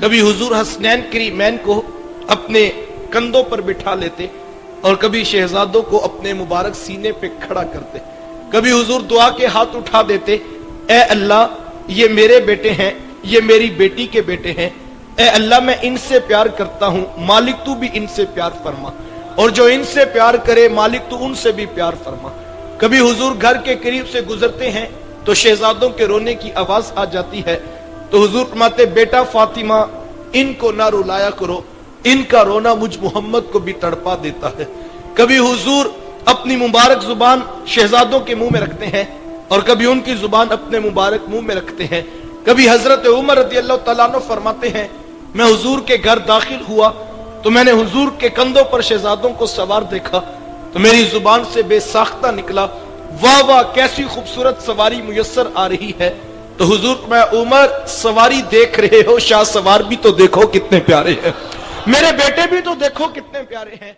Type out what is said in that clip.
کبھی حضور حسنین کریمین کو اپنے کندھوں پر بٹھا لیتے اور کبھی شہزادوں کو اپنے مبارک سینے پہ کھڑا کرتے. کبھی حضور دعا کے ہاتھ اٹھا دیتے, اے اللہ یہ میرے بیٹے ہیں, یہ میری بیٹی کے بیٹے ہیں, اے اللہ میں ان سے پیار کرتا ہوں, مالک تو بھی ان سے پیار فرما, اور جو ان سے پیار کرے مالک تو ان سے بھی پیار فرما. کبھی حضور گھر کے قریب سے گزرتے ہیں تو شہزادوں کے رونے کی آواز آ جاتی ہے, تو حضور فرماتے بیٹا فاطمہ ان کو نہ رلایا کرو, ان کا رونا مجھ محمد کو بھی تڑپا دیتا ہے. کبھی حضور اپنی مبارک زبان شہزادوں کے منہ میں رکھتے ہیں اور کبھی ان کی زبان اپنے مبارک منہ میں رکھتے ہیں. کبھی حضرت عمر رضی اللہ تعالیٰ عنہ فرماتے ہیں میں حضور کے گھر داخل ہوا تو میں نے حضور کے کندھوں پر شہزادوں کو سوار دیکھا تو میری زبان سے بے ساختہ نکلا, واہ واہ کیسی خوبصورت سواری میسر آ رہی ہے. تو حضور میں عمر سواری دیکھ رہے ہو, شاہ سوار بھی تو دیکھو کتنے پیارے ہیں, میرے بیٹے بھی تو دیکھو کتنے پیارے ہیں.